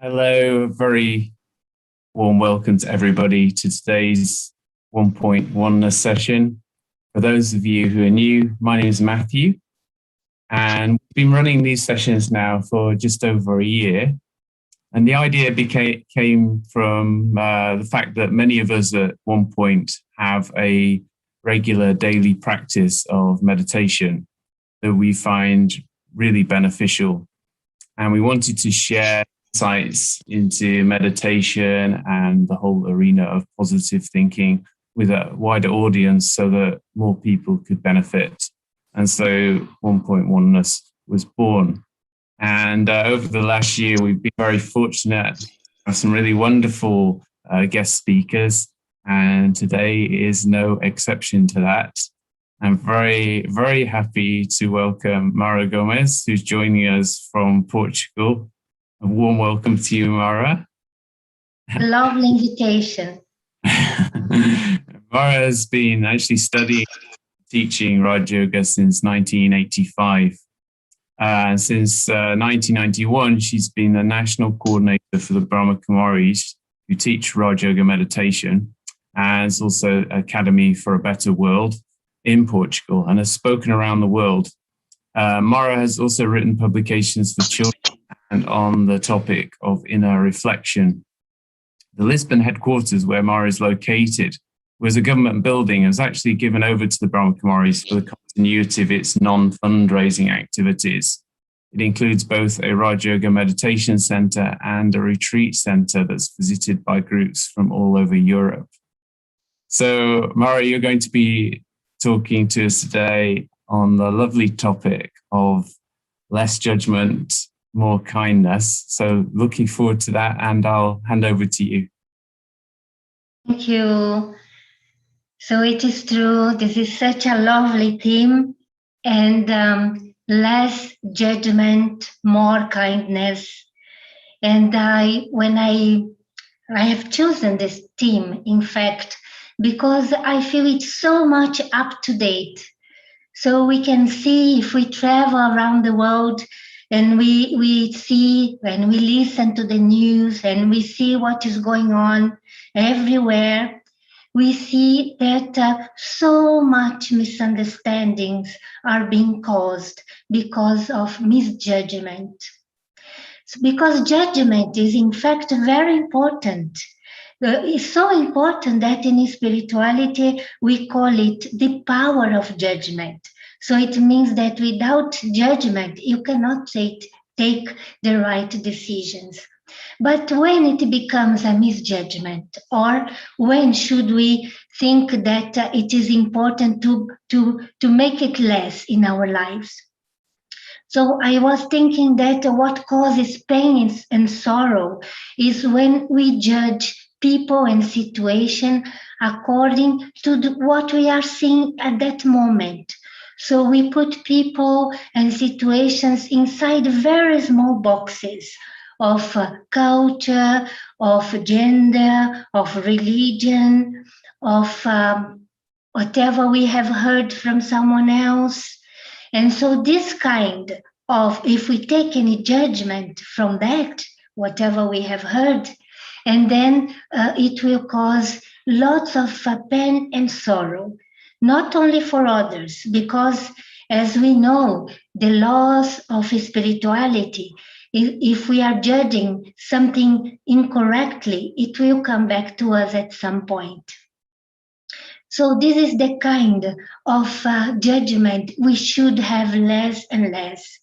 Hello, a very warm welcome to everybody to today's Onepoint Oneness session. For those of you who are new, my name is Matthew, and we've been running these sessions now for just over a year. And the idea came from the fact that many of us at Onepoint have a regular daily practice of meditation that we find really beneficial. And we wanted to share insights into meditation and the whole arena of positive thinking with a wider audience so that more people could benefit. And so Onepoint Oneness was born. And over the last year, we've been very fortunate to have some really wonderful guest speakers. And today is no exception to that. I'm very, very happy to welcome Mara Gomes, who's joining us from Portugal. A warm welcome to you, Mara. Lovely invitation. Mara has been actually studying, teaching Raj Yoga since 1985. Since 1991, she's been the national coordinator for the Brahma Kumaris, who teach Raj Yoga meditation, and it's also Academy for a Better World in Portugal, and has spoken around the world. Mara has also written publications for children and on the topic of inner reflection. The Lisbon headquarters, where Mara is located, was a government building and was actually given over to the Brahma Kumaris for the continuity of its non-fundraising activities. It includes both a Raj Yoga meditation center and a retreat center that's visited by groups from all over Europe. So, Mara, you're going to be talking to us today on the lovely topic of less judgment, more kindness. So looking forward to that, and I'll hand over to you. Thank you. So it is true, this is such a lovely theme, and less judgment, more kindness. And when I have chosen this theme, in fact, because I feel it's so much up to date. So we can see if we travel around the world and we see and we listen to the news and we see what is going on everywhere, we see that so much misunderstandings are being caused because of misjudgment. Because judgment is in fact very important. It's so important that in spirituality we call it the power of judgment. So it means that without judgment you cannot take the right decisions. But when it becomes a misjudgment, or when should we think that it is important to make it less in our lives? So I was thinking that what causes pain and sorrow is when we judge people and situation according to what we are seeing at that moment. So we put people and situations inside very small boxes of culture, of gender, of religion, of whatever we have heard from someone else. And so this kind of, if we take any judgment from that, whatever we have heard, and then it will cause lots of pain and sorrow, not only for others, because as we know, the laws of spirituality, if we are judging something incorrectly, it will come back to us at some point. So this is the kind of judgment we should have less and less.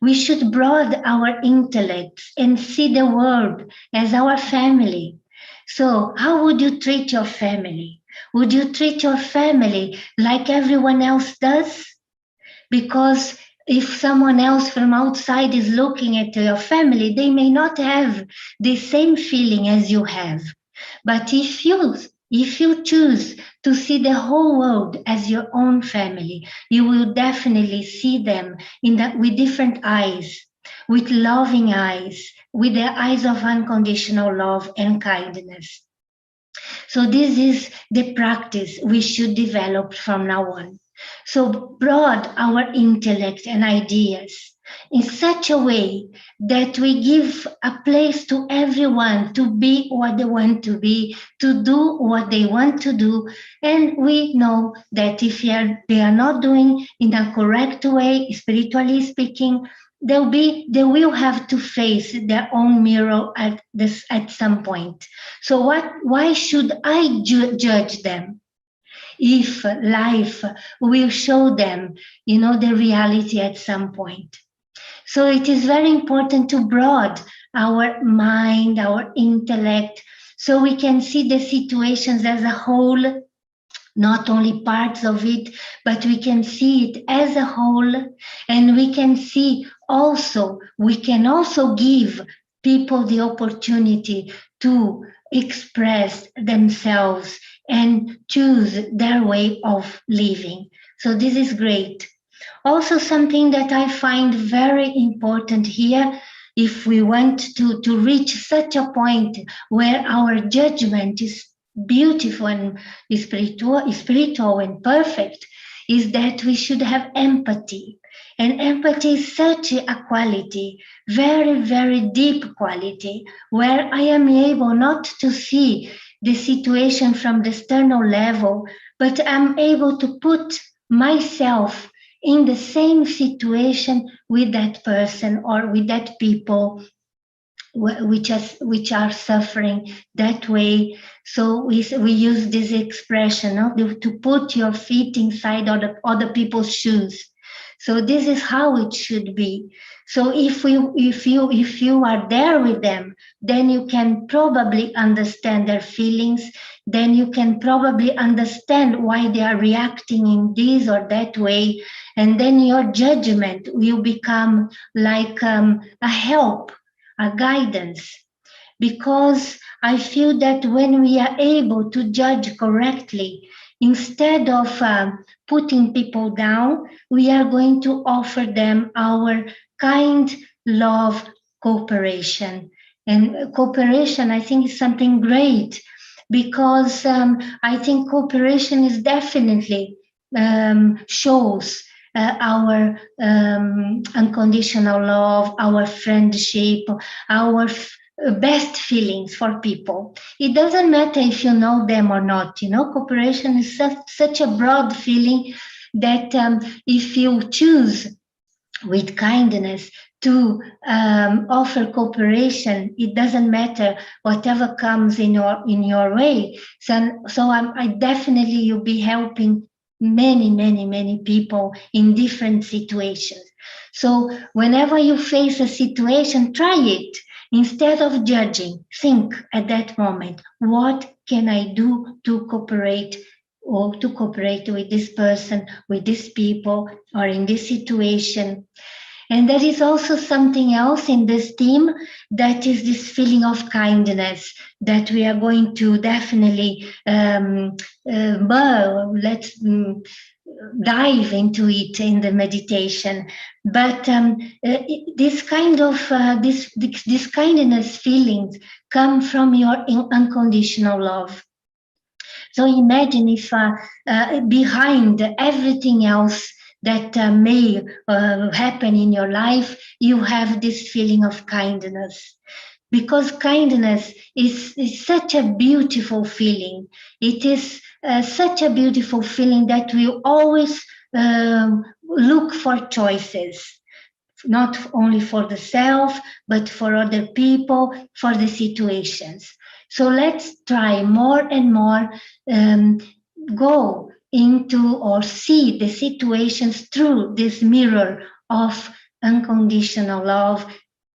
We should broaden our intellect and see the world as our family. So how would you treat your family? Would you treat your family like everyone else does? Because if someone else from outside is looking at your family, they may not have the same feeling as you have. But if you choose to see the whole world as your own family, you will definitely see them with different eyes, with loving eyes, with the eyes of unconditional love and kindness. So this is the practice we should develop from now on. So broaden our intellect and ideas. in such a way that we give a place to everyone to be what they want to be, to do what they want to do. And we know that if they are not doing in a correct way, spiritually speaking, they will have to face their own mirror at some point. So why should I judge them if life will show them, the reality at some point? So it is very important to broaden our mind, our intellect, so we can see the situations as a whole, not only parts of it, but we can see it as a whole. And we can also give people the opportunity to express themselves and choose their way of living. So this is great. Also, something that I find very important here, if we want to reach such a point where our judgment is beautiful and spiritual and perfect, is that we should have empathy. And empathy is such a quality, very, very deep quality, where I am able not to see the situation from the external level, but I'm able to put myself in the same situation with that person or with that people which are suffering that way. So we use this expression, to put your feet inside other people's shoes. So this is how it should be. So if you are there with them, then you can probably understand their feelings. Then you can probably understand why they are reacting in this or that way, and then your judgment will become like a help, a guidance. Because I feel that when we are able to judge correctly, instead of putting people down, we are going to offer them our kind love, cooperation. And cooperation, I think, is something great, because I think cooperation is definitely shows our unconditional love, our friendship, our best feelings for people. It doesn't matter if you know them or not. Cooperation is such a broad feeling that if you choose with kindness to offer cooperation, it doesn't matter whatever comes in your way. So I definitely, you'll be helping many people in different situations. So whenever you face a situation, try it. Instead of judging, think at that moment, what can I do to cooperate, or to cooperate with this person, with these people, or in this situation? And there is also something else in this theme, that is this feeling of kindness that we are going to definitely let's dive into it in the meditation. But this kind of this kindness feelings come from your unconditional love. So imagine if behind everything else that may happen in your life, you have this feeling of kindness. Because kindness is such a beautiful feeling. It is such a beautiful feeling that we always look for choices, not only for the self, but for other people, for the situations. So let's try more and more, go into or see the situations through this mirror of unconditional love,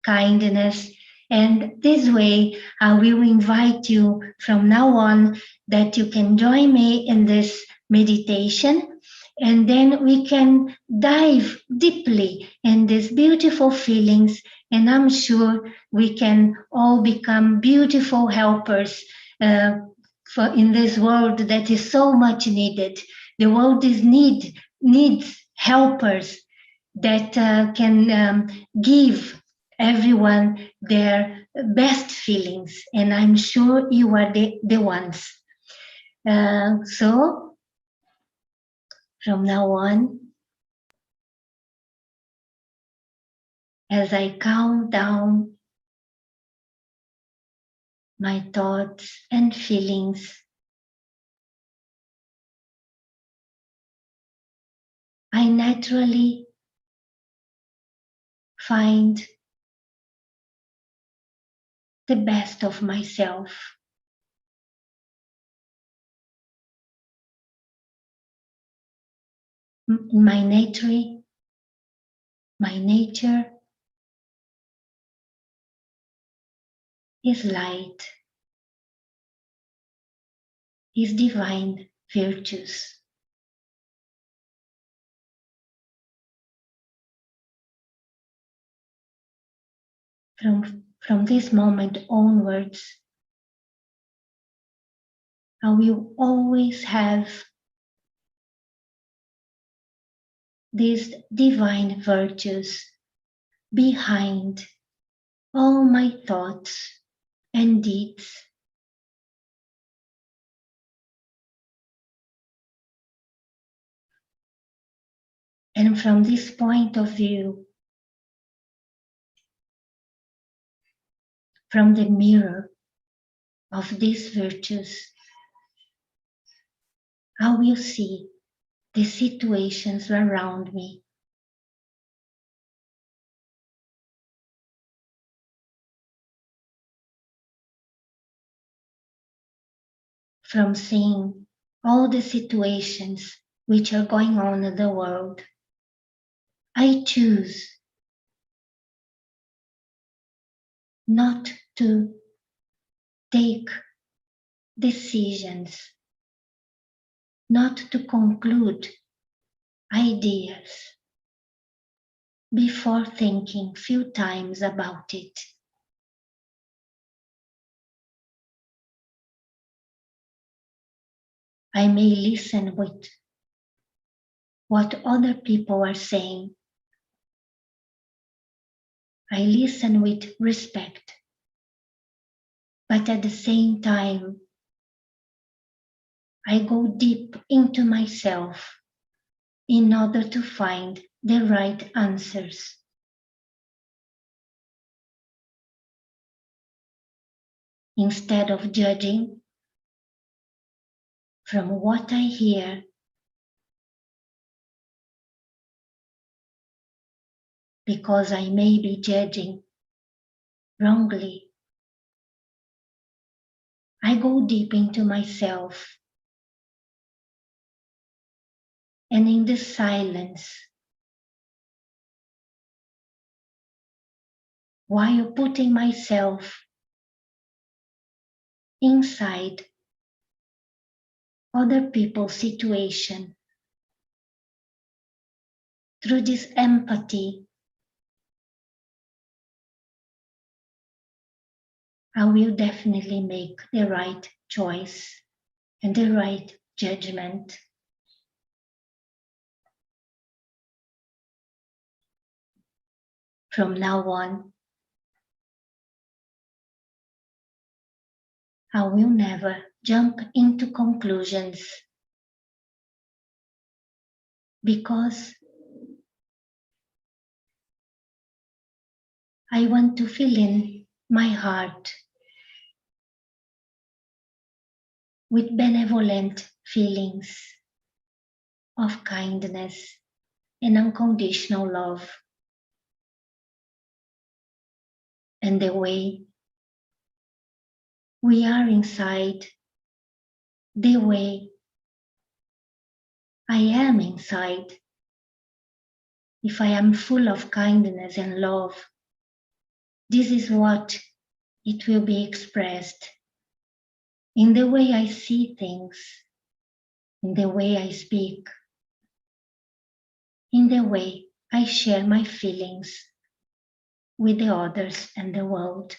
kindness. And this way, I will invite you from now on that you can join me in this meditation, and then we can dive deeply in these beautiful feelings. And I'm sure we can all become beautiful helpers for in this world that is so much needed. The world needs helpers that can give everyone their best feelings, and I'm sure you are the ones. So from now on, as I calm down my thoughts and feelings, I naturally find the best of myself. My nature is light, is divine virtues. From this moment onwards, I will always have these divine virtues behind all my thoughts and deeds. And from this point of view, from the mirror of these virtues, I will see the situations around me. From seeing all the situations which are going on in the world, I choose not to take decisions, not to conclude ideas before thinking few times about it. I may listen with what other people are saying. I listen with respect, but at the same time, I go deep into myself in order to find the right answers. Instead of judging from what I hear, because I may be judging wrongly, I go deep into myself, and in the silence, while putting myself inside other people's situation, through this empathy, I will definitely make the right choice and the right judgment. From now on, I will never jump into conclusions, because I want to fill in my heart with benevolent feelings of kindness and unconditional love. And the way we are inside, the way I am inside, if I am full of kindness and love, this is what it will be expressed in the way I see things, in the way I speak, in the way I share my feelings with the others and the world.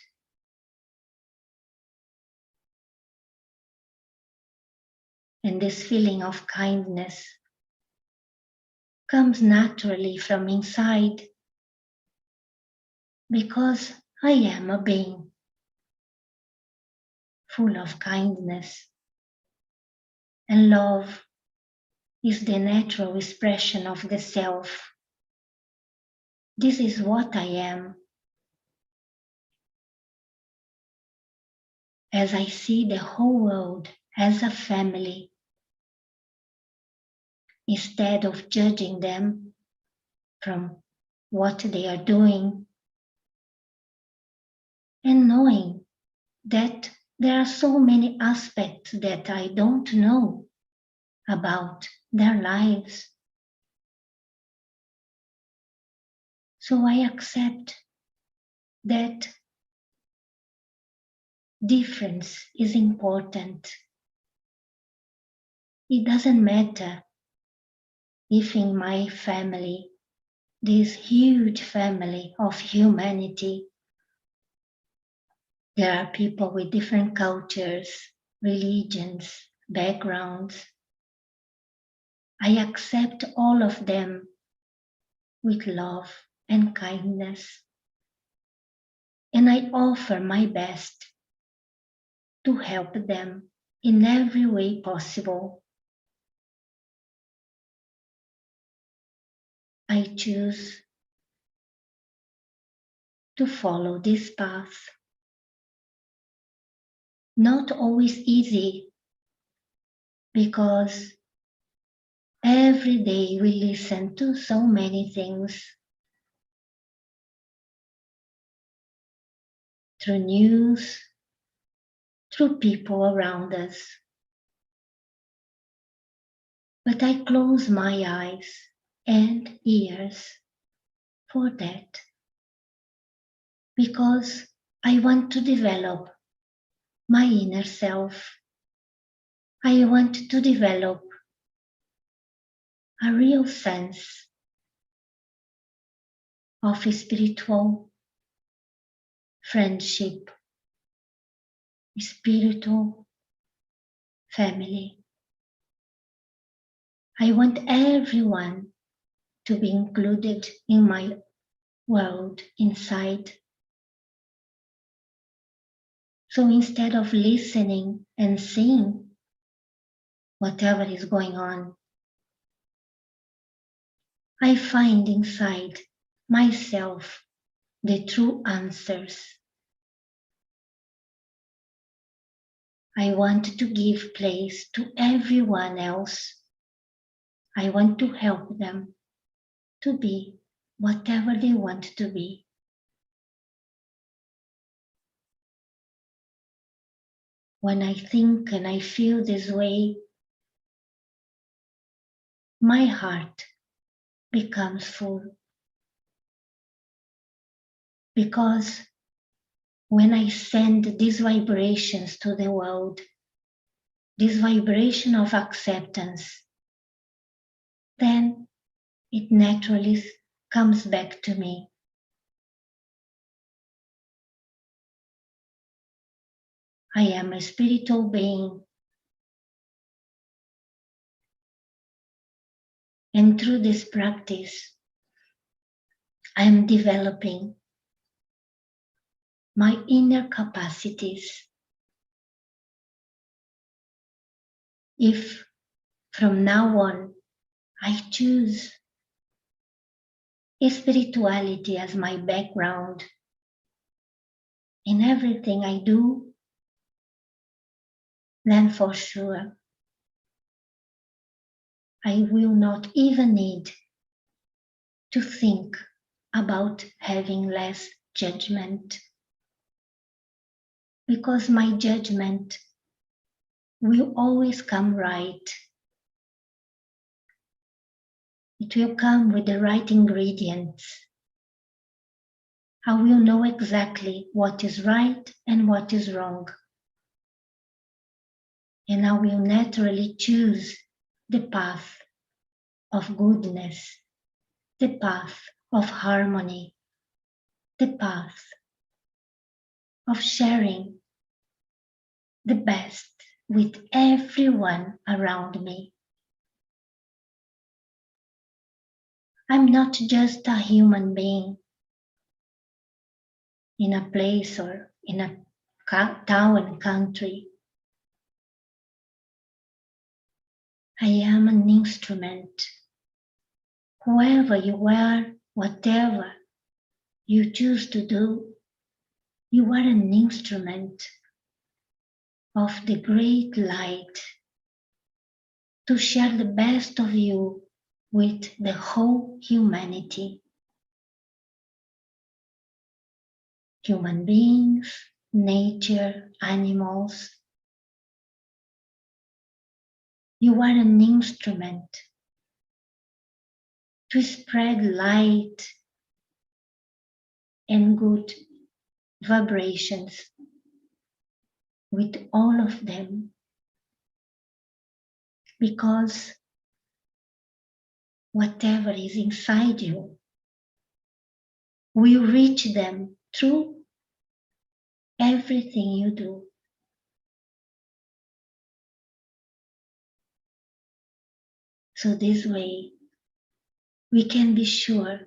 And this feeling of kindness comes naturally from inside, because I am a being full of kindness, and love is the natural expression of the self. this is what I am. As I see the whole world as a family, instead of judging them from what they are doing, and knowing that there are so many aspects that I don't know about their lives. So I accept that difference is important. It doesn't matter if in my family, this huge family of humanity, there are people with different cultures, religions, backgrounds. I accept all of them with love and kindness. And I offer my best to help them in every way possible. I choose to follow this path. Not always easy, because every day we listen to so many things through news, through people around us. But I close my eyes and ears for that, because I want to develop my inner self. I want to develop a real sense of spiritual friendship, spiritual family. I want everyone to be included in my world inside. So instead of listening and seeing whatever is going on, I find inside myself the true answers. I want to give place to everyone else. I want to help them to be whatever they want to be. When I think and I feel this way, my heart becomes full. Because when I send these vibrations to the world, this vibration of acceptance, then it naturally comes back to me. I am a spiritual being, and through this practice, I am developing my inner capacities. If from now on I choose spirituality as my background in everything I do, then for sure I will not even need to think about having less judgment, because my judgment will always come right. It will come with the right ingredients. I will know exactly what is right and what is wrong. And I will naturally choose the path of goodness, the path of harmony, the path of sharing the best with everyone around me. I'm not just a human being in a place or in a town and country. I am an instrument. Whoever you are, whatever you choose to do, you are an instrument of the great light to share the best of you with the whole humanity. Human beings, nature, animals. You are an instrument to spread light and good vibrations with all of them, because whatever is inside you will reach them through everything you do. So this way, we can be sure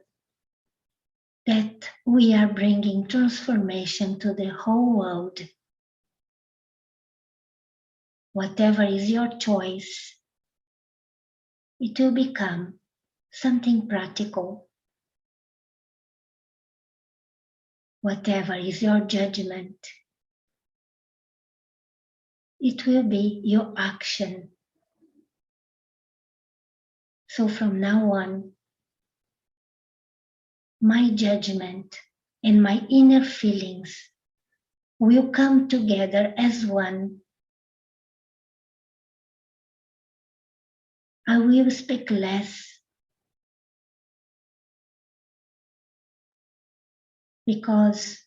that we are bringing transformation to the whole world. Whatever is your choice, it will become something practical. Whatever is your judgment, it will be your action. So from now on, my judgment and my inner feelings will come together as one. I will speak less, because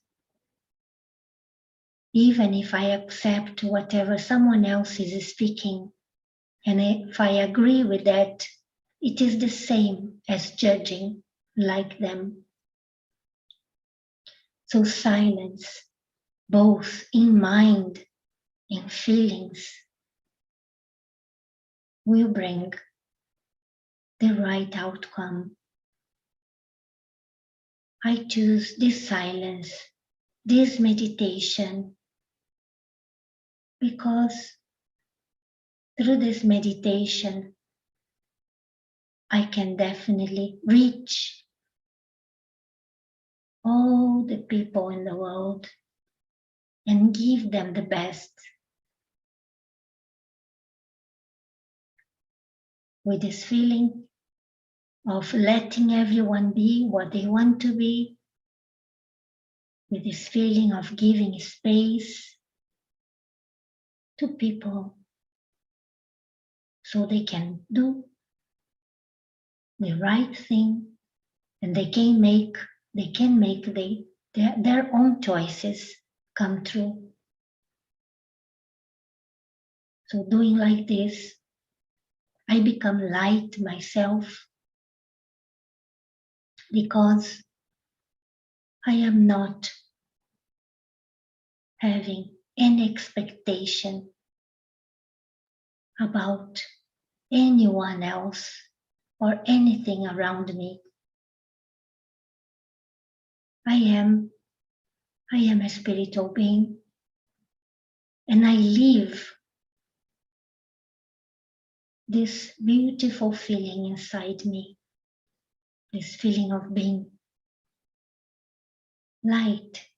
even if I accept whatever someone else is speaking, and if I agree with that, it is the same as judging like them. So silence, both in mind and feelings, will bring the right outcome. I choose this silence, this meditation, because through this meditation, I can definitely reach all the people in the world and give them the best. With this feeling of letting everyone be what they want to be, with this feeling of giving space to people so they can do the right thing, and they can make their own choices come true. So doing like this, I become light myself, because I am not having any expectation about anyone else or anything around me. I am a spiritual being, and I live this beautiful feeling inside me, this feeling of being light.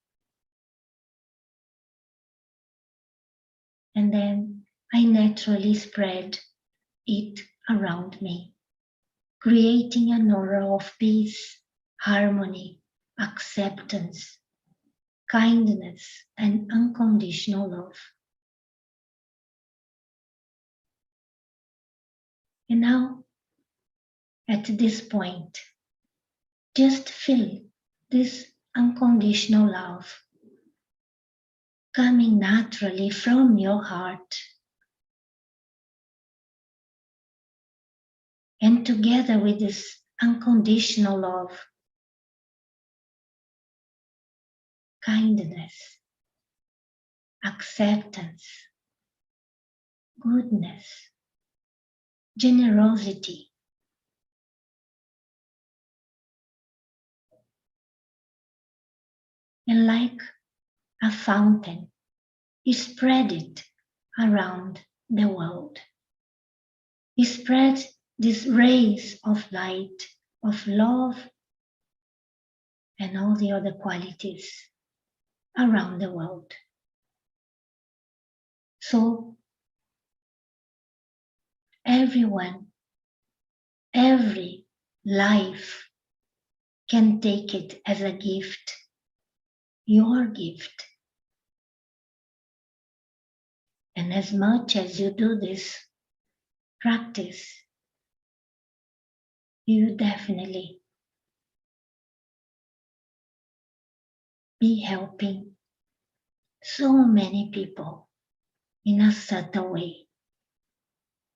And then I naturally spread it around me, creating an aura of peace, harmony, acceptance, kindness, and unconditional love. And now, at this point, just feel this unconditional love coming naturally from your heart. And together with this unconditional love, kindness, acceptance, goodness, generosity, and like a fountain, you spread it around the world. You spread these rays of light, of love and all the other qualities around the world. So everyone, every life can take it as a gift, your gift. And as much as you do this practice, you definitely be helping so many people in a subtle way.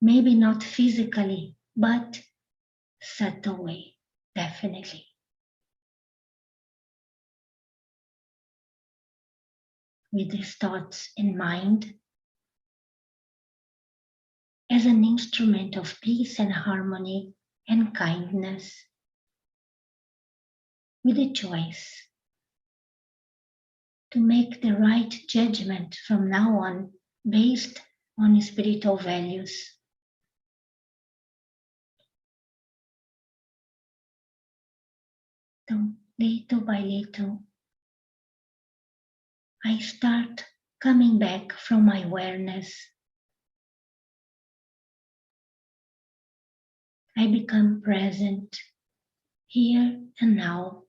Maybe not physically, but subtle way, definitely. With these thoughts in mind, as an instrument of peace and harmony and kindness, with a choice to make the right judgment from now on based on spiritual values. So little by little, I start coming back from my awareness. I become present here and now.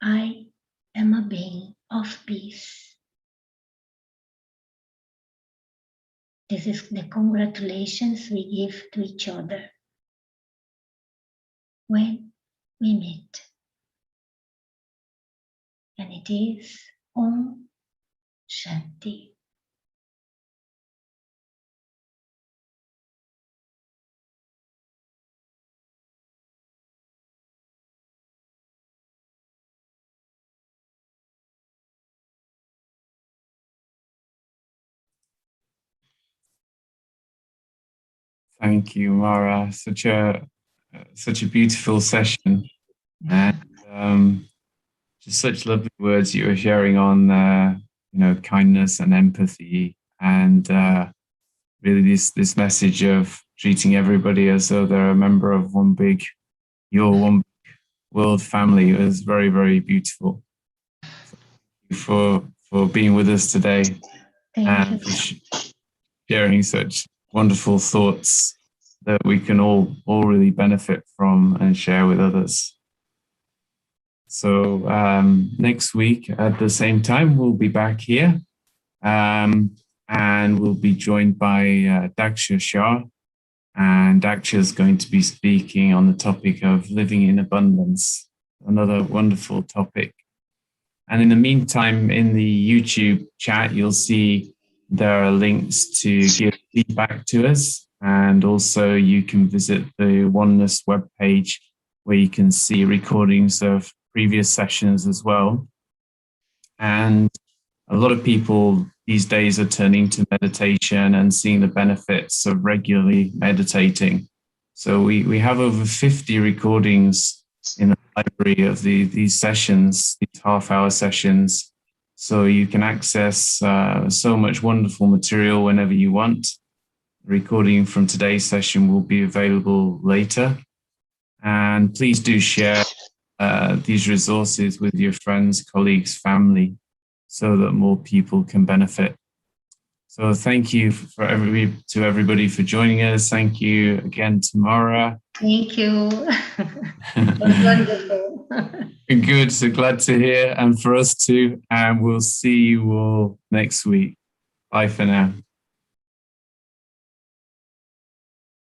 I am a being of peace. This is the congratulations we give to each other when we meet. And it is Om Shanti. Thank you, Mara. Such a beautiful session, and just such lovely words you were sharing on, kindness and empathy, and really this message of treating everybody as though they're a member of one big world family. It was very, very beautiful. So thank you for being with us today and for sharing such wonderful thoughts that we can all really benefit from and share with others. So next week at the same time, we'll be back here, and we'll be joined by Daksha Shah, and Daksha is going to be speaking on the topic of living in abundance, another wonderful topic. And in the meantime, in the YouTube chat, you'll see there are links to give feedback to us. And also you can visit the Oneness webpage where you can see recordings of previous sessions as well. And a lot of people these days are turning to meditation and seeing the benefits of regularly meditating. So we have over 50 recordings in the library of these sessions, these half-hour sessions. So you can access so much wonderful material whenever you want. The recording from today's session will be available later. And please do share these resources with your friends, colleagues, family, so that more people can benefit. So thank you to everybody for joining us. Thank you again to Mara. Thank you. It was wonderful. Good, so glad to hear, and for us too. And we'll see you all next week. Bye for now.